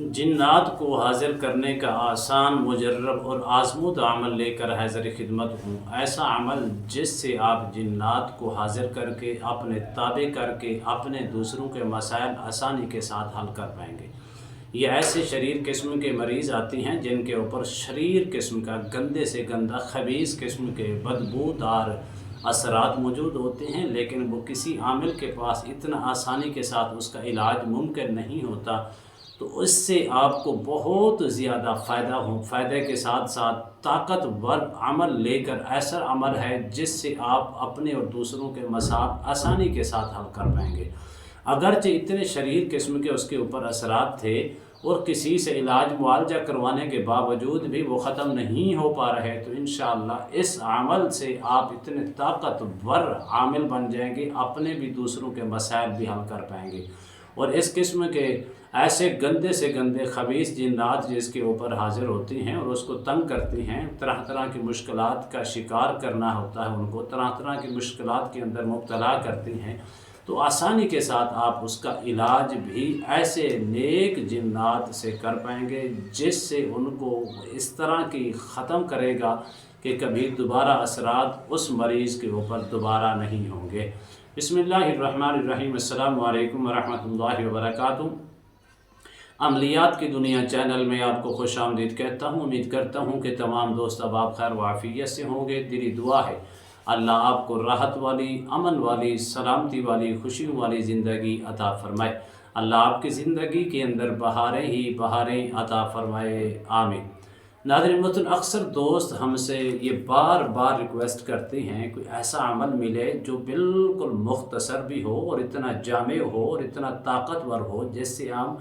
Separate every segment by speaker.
Speaker 1: جنات کو حاضر کرنے کا آسان، مجرب اور آزمودہ عمل لے کر حاضر خدمت ہوں۔ ایسا عمل جس سے آپ جنات کو حاضر کر کے، اپنے تابع کر کے، اپنے دوسروں کے مسائل آسانی کے ساتھ حل کر پائیں گے۔ یہ ایسے شریر قسم کے مریض آتے ہیں جن کے اوپر شریر قسم کا، گندے سے گندہ، خبیث قسم کے بدبودار اثرات موجود ہوتے ہیں، لیکن وہ کسی عامل کے پاس اتنا آسانی کے ساتھ اس کا علاج ممکن نہیں ہوتا، تو اس سے آپ کو بہت زیادہ فائدے کے ساتھ ساتھ طاقتور عمل لے کر ایسا عمل ہے جس سے آپ اپنے اور دوسروں کے مسائل آسانی کے ساتھ حل کر پائیں گے۔ اگرچہ اتنے شریر قسم کے اس کے اوپر اثرات تھے اور کسی سے علاج معالجہ کروانے کے باوجود بھی وہ ختم نہیں ہو پا رہے، تو انشاءاللہ اس عمل سے آپ اتنے طاقتور عامل بن جائیں گے، اپنے بھی دوسروں کے مسائل بھی حل کر پائیں گے۔ اور اس قسم کے ایسے گندے سے گندے خبیث جنات جس کے اوپر حاضر ہوتی ہیں اور اس کو تنگ کرتی ہیں، طرح طرح کی مشکلات کا شکار کرنا ہوتا ہے، ان کو طرح طرح کی مشکلات کے اندر مبتلا کرتی ہیں، تو آسانی کے ساتھ آپ اس کا علاج بھی ایسے نیک جنات سے کر پائیں گے جس سے ان کو اس طرح کی ختم کرے گا کہ کبھی دوبارہ اثرات اس مریض کے اوپر دوبارہ نہیں ہوں گے۔ بسم اللہ الرحمن الرحیم۔ السلام علیکم ورحمۃ اللہ وبرکاتہ۔ عملیات کی دنیا چینل میں آپ کو خوش آمدید کہتا ہوں۔ امید کرتا ہوں کہ تمام دوست احباب خیر و عافیت سے ہوں گے۔ دلی دعا ہے اللہ آپ کو راحت والی، امن والی، سلامتی والی، خوشیوں والی زندگی عطا فرمائے۔ اللہ آپ کی زندگی کے اندر بہاریں ہی بہاریں عطا فرمائے، آمین۔ ناظرین محترم، اکثر دوست ہم سے یہ بار بار ریکویسٹ کرتے ہیں کوئی ایسا عمل ملے جو بالکل مختصر بھی ہو اور اتنا جامع ہو اور اتنا طاقتور ہو جس سے ہم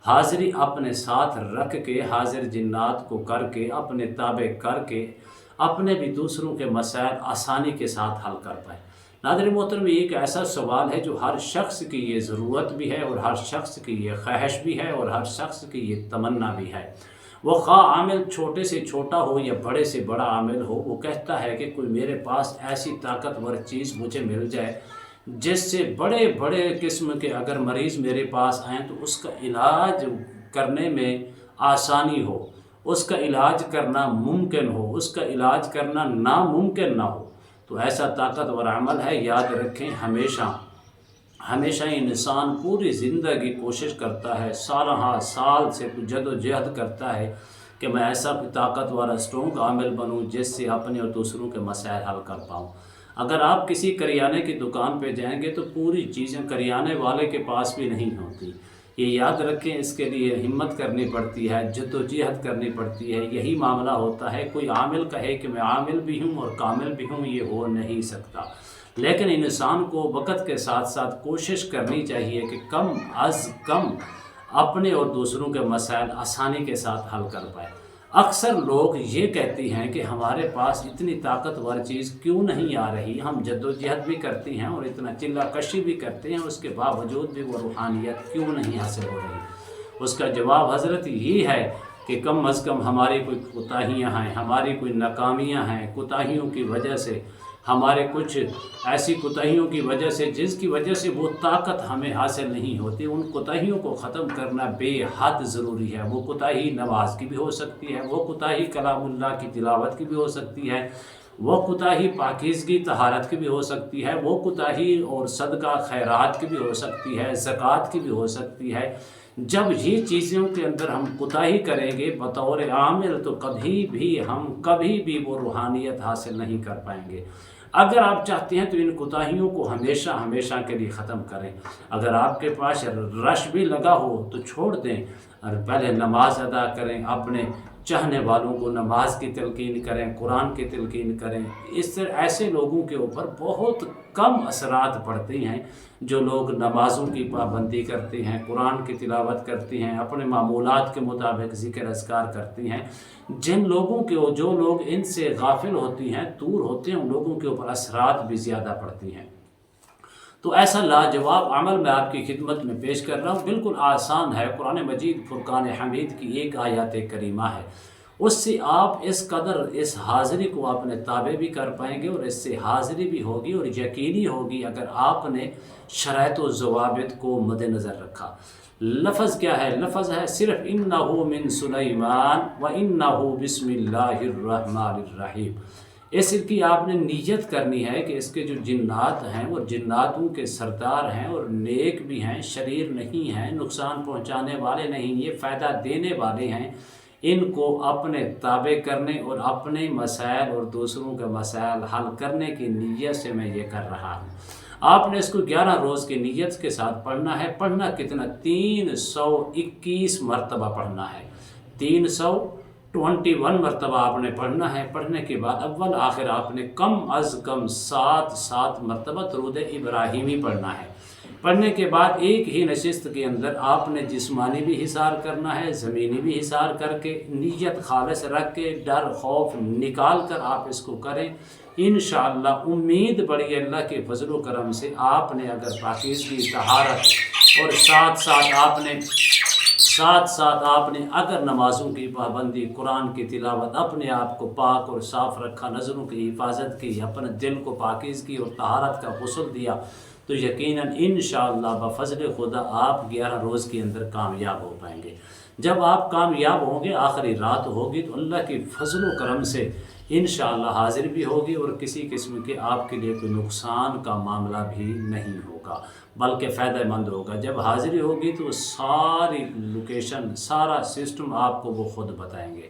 Speaker 1: حاضری اپنے ساتھ رکھ کے، حاضر جنات کو کر کے، اپنے تابع کر کے، اپنے بھی دوسروں کے مسائل آسانی کے ساتھ حل کر پائے۔ ناظرین محترم، یہ ایک ایسا سوال ہے جو ہر شخص کی یہ ضرورت بھی ہے اور ہر شخص کی یہ خواہش بھی ہے اور ہر شخص کی یہ تمنا بھی ہے۔ وہ خواہ عامل چھوٹے سے چھوٹا ہو یا بڑے سے بڑا عامل ہو، وہ کہتا ہے کہ کوئی میرے پاس ایسی طاقتور چیز مجھے مل جائے جس سے بڑے بڑے قسم کے اگر مریض میرے پاس آئیں تو اس کا علاج کرنے میں آسانی ہو، اس کا علاج کرنا ممکن ہو، اس کا علاج کرنا ناممکن نہ ہو۔ تو ایسا طاقتور عمل ہے، یاد رکھیں، ہمیشہ انسان پوری زندگی کوشش کرتا ہے، سالہ سال سے جد و جہد کرتا ہے کہ میں ایسا طاقتور اسٹرونگ عامل بنوں جس سے اپنے اور دوسروں کے مسائل حل کر پاؤں۔ اگر آپ کسی کریانے کی دکان پہ جائیں گے تو پوری چیزیں کریانے والے کے پاس بھی نہیں ہوتی، یہ یاد رکھیں۔ اس کے لیے ہمت کرنی پڑتی ہے، جد و جہد کرنی پڑتی ہے۔ یہی معاملہ ہوتا ہے، کوئی عامل کہے کہ میں عامل بھی ہوں اور کامل بھی ہوں، یہ ہو نہیں سکتا۔ لیکن انسان کو وقت کے ساتھ ساتھ کوشش کرنی چاہیے کہ کم از کم اپنے اور دوسروں کے مسائل آسانی کے ساتھ حل کر پائے۔ اکثر لوگ یہ کہتے ہیں کہ ہمارے پاس اتنی طاقتور چیز کیوں نہیں آ رہی، ہم جد و جہد بھی کرتے ہیں اور اتنا چلہ کشی بھی کرتے ہیں، اس کے باوجود بھی وہ روحانیت کیوں نہیں حاصل ہو رہی۔ اس کا جواب حضرت یہ ہے کہ کم از کم ہماری کوئی کوتاہیاں ہیں، ہماری کوئی ناکامیاں ہیں، کوتاہیوں کی وجہ سے، ہمارے کچھ ایسی کوتاہیوں کی وجہ سے جس کی وجہ سے وہ طاقت ہمیں حاصل نہیں ہوتی۔ ان کوتاہیوں کو ختم کرنا بے حد ضروری ہے۔ وہ کوتاہی نماز کی بھی ہو سکتی ہے، وہ کوتاہی کلام اللہ کی تلاوت کی بھی ہو سکتی ہے، وہ کوتاہی پاکیزگی طہارت کی بھی ہو سکتی ہے، وہ کوتاہی اور صدقہ خیرات کی بھی ہو سکتی ہے، زکوٰۃ کی بھی ہو سکتی ہے۔ جب یہ چیزوں کے اندر ہم کوتاہی کریں گے بطور عامل تو کبھی بھی وہ روحانیت حاصل نہیں کر پائیں گے۔ اگر آپ چاہتے ہیں تو ان کوتاہیوں کو ہمیشہ کے لیے ختم کریں۔ اگر آپ کے پاس رش بھی لگا ہو تو چھوڑ دیں اور پہلے نماز ادا کریں، اپنے چاہنے والوں کو نماز کی تلقین کریں، قرآن کی تلقین کریں۔ اس طرح ایسے لوگوں کے اوپر بہت کم اثرات پڑتے ہیں جو لوگ نمازوں کی پابندی کرتے ہیں، قرآن کی تلاوت کرتے ہیں، اپنے معمولات کے مطابق ذکر اذکار کرتے ہیں۔ جو لوگ ان سے غافل ہوتی ہیں، دور ہوتے ہیں، ان لوگوں کے اوپر اثرات بھی زیادہ پڑتی ہیں۔ تو ایسا لاجواب عمل میں آپ کی خدمت میں پیش کر رہا ہوں، بالکل آسان ہے۔ قرآن مجید فرقان حمید کی ایک آیات کریمہ ہے، اس سے آپ اس قدر اس حاضری کو اپنے تابع بھی کر پائیں گے، اور اس سے حاضری بھی ہوگی اور یقینی ہوگی اگر آپ نے شرائط و ضوابط کو مد نظر رکھا۔ لفظ کیا ہے؟ لفظ ہے صرف انہو من سلیمان و انہو بسم اللہ الرحمن الرحیم۔ اس کی آپ نے نیت کرنی ہے کہ اس کے جو جنات ہیں وہ جناتوں کے سردار ہیں اور نیک بھی ہیں، شریر نہیں ہیں، نقصان پہنچانے والے نہیں، یہ فائدہ دینے والے ہیں۔ ان کو اپنے تابع کرنے اور اپنے مسائل اور دوسروں کے مسائل حل کرنے کی نیت سے میں یہ کر رہا ہوں۔ آپ نے اس کو 11 روز کی نیت کے ساتھ پڑھنا ہے۔ پڑھنا کتنا؟ 321 مرتبہ پڑھنا ہے۔ 321 مرتبہ آپ نے پڑھنا ہے۔ پڑھنے کے بعد اول آخر آپ نے کم از کم 7 مرتبہ درود ابراہیمی پڑھنا ہے۔ پڑھنے کے بعد ایک ہی نشست کے اندر آپ نے جسمانی بھی حصار کرنا ہے، زمینی بھی حصار کر کے نیت خالص رکھ کے ڈر خوف نکال کر آپ اس کو کریں۔ انشاءاللہ امید بڑی اللہ کے فضل و کرم سے آپ نے اگر پاکیزگی طہارت اور ساتھ آپ نے اگر نمازوں کی پابندی، قرآن کی تلاوت، اپنے آپ کو پاک اور صاف رکھا، نظروں کی حفاظت کی، اپنے دل کو پاکیزگی اور طہارت کا غسل دیا، تو یقیناً انشاءاللہ بفضل خدا آپ 11 روز کے اندر کامیاب ہو پائیں گے۔ جب آپ کامیاب ہوں گے، آخری رات ہوگی تو اللہ کی فضل و کرم سے انشاءاللہ حاضر بھی ہوگی اور کسی قسم کے آپ کے لیے کوئی نقصان کا معاملہ بھی نہیں ہوگا بلکہ فائدہ مند ہوگا۔ جب حاضری ہوگی تو ساری لوکیشن، سارا سسٹم آپ کو وہ خود بتائیں گے۔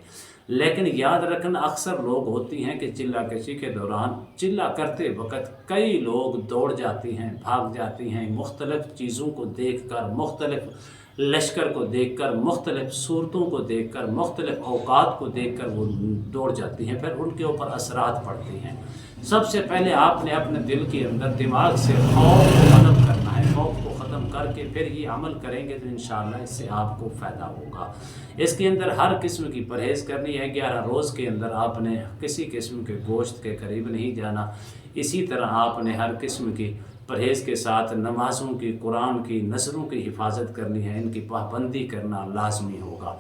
Speaker 1: لیکن یاد رکھنا اکثر لوگ ہوتی ہیں کہ چلہ کشی کے دوران چلہ کرتے وقت کئی لوگ دوڑ جاتی ہیں، بھاگ جاتی ہیں، مختلف چیزوں کو دیکھ کر، مختلف لشکر کو دیکھ کر، مختلف صورتوں کو دیکھ کر، مختلف اوقات کو دیکھ کر وہ دوڑ جاتی ہیں، پھر ان کے اوپر اثرات پڑتی ہیں۔ سب سے پہلے آپ نے اپنے دل کے اندر دماغ سے خوف کو ختم کرنا ہے۔ خوف کو ختم کر کے پھر یہ عمل کریں گے تو انشاءاللہ اس سے آپ کو فائدہ ہوگا۔ اس کے اندر ہر قسم کی پرہیز کرنی ہے۔ 11 روز کے اندر آپ نے کسی قسم کے گوشت کے قریب نہیں جانا۔ اسی طرح آپ نے ہر قسم کی پرہیز کے ساتھ نمازوں کی، قرآن کی، نظروں کی حفاظت کرنی ہے، ان کی پابندی کرنا لازمی ہوگا۔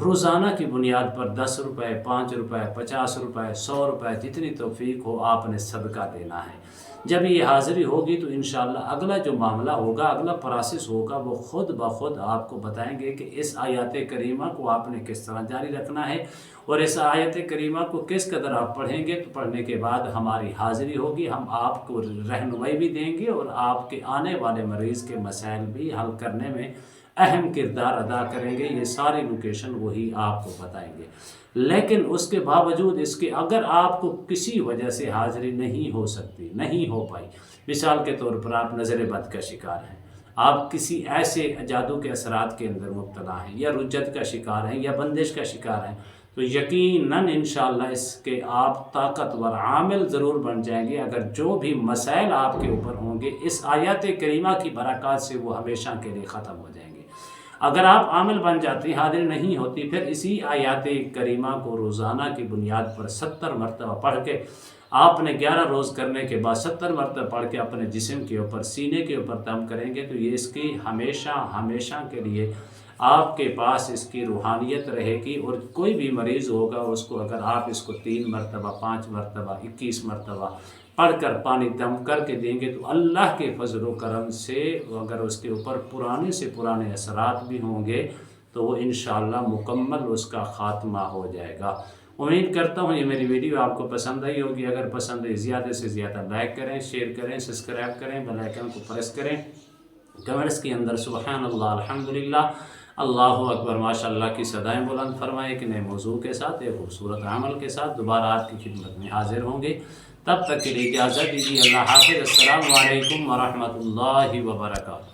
Speaker 1: روزانہ کی بنیاد پر 10 روپے، 5 روپے، 50 روپے، 100 روپے، جتنی توفیق ہو آپ نے صدقہ دینا ہے۔ جب یہ حاضری ہوگی تو انشاءاللہ اگلا جو معاملہ ہوگا، اگلا پروسیس ہوگا، وہ خود بخود آپ کو بتائیں گے کہ اس آیات کریمہ کو آپ نے کس طرح جاری رکھنا ہے اور اس آیت کریمہ کو کس قدر آپ پڑھیں گے۔ تو پڑھنے کے بعد ہماری حاضری ہوگی، ہم آپ کو رہنمائی بھی دیں گے اور آپ کے آنے والے مریض کے مسائل بھی حل کرنے میں اہم کردار ادا کریں گے۔ یہ ساری لوکیشن وہی آپ کو بتائیں گے۔ لیکن اس کے باوجود اس کے اگر آپ کو کسی وجہ سے حاضری نہیں ہو سکتی، نہیں ہو پائی، مثال کے طور پر آپ نظر بد کا شکار ہیں، آپ کسی ایسے جادو کے اثرات کے اندر مبتلا ہیں، یا رجت کا شکار ہیں، یا بندش کا شکار ہیں، تو یقیناً انشاءاللہ اس کے آپ طاقتور عامل ضرور بن جائیں گے۔ اگر جو بھی مسائل آپ کے اوپر ہوں گے اس آیات کریمہ کی برکات سے وہ ہمیشہ کے لیے ختم ہو جائیں گے۔ اگر آپ عامل بن جاتے ہیں، حاضر نہیں ہوتی، پھر اسی آیات کریمہ کو روزانہ کی بنیاد پر 70 مرتبہ پڑھ کے آپ نے 11 روز کرنے کے بعد 70 مرتبہ پڑھ کے اپنے جسم کے اوپر، سینے کے اوپر دم کریں گے تو یہ اس کی ہمیشہ کے لیے آپ کے پاس اس کی روحانیت رہے گی۔ اور کوئی بھی مریض ہوگا اس کو اگر آپ اس کو 3 مرتبہ، 5 مرتبہ، 21 مرتبہ پڑھ کر پانی دم کر کے دیں گے تو اللہ کے فضل و کرم سے اگر اس کے اوپر پرانے سے پرانے اثرات بھی ہوں گے تو وہ انشاءاللہ مکمل اس کا خاتمہ ہو جائے گا۔ امید کرتا ہوں یہ میری ویڈیو آپ کو پسند آئی ہوگی۔ اگر پسند ہے زیادہ سے زیادہ لائک کریں، شیئر کریں، سبسکرائب کریں، بیل آئیکن کو پریس کریں، کمنٹس کے اندر سبحان اللہ، الحمدللہ، اللہ اکبر، ماشاءاللہ کی صدائیں بلند فرمائیں۔ ایک نئے موضوع کے ساتھ، ایک خوبصورت عمل کے ساتھ دوبارہ آپ کی خدمت میں حاضر ہوں گے۔ تب تک کے لیے اجازت دیجیے۔ اللہ حافظ۔ السلام علیکم ورحمۃ اللہ وبرکاتہ۔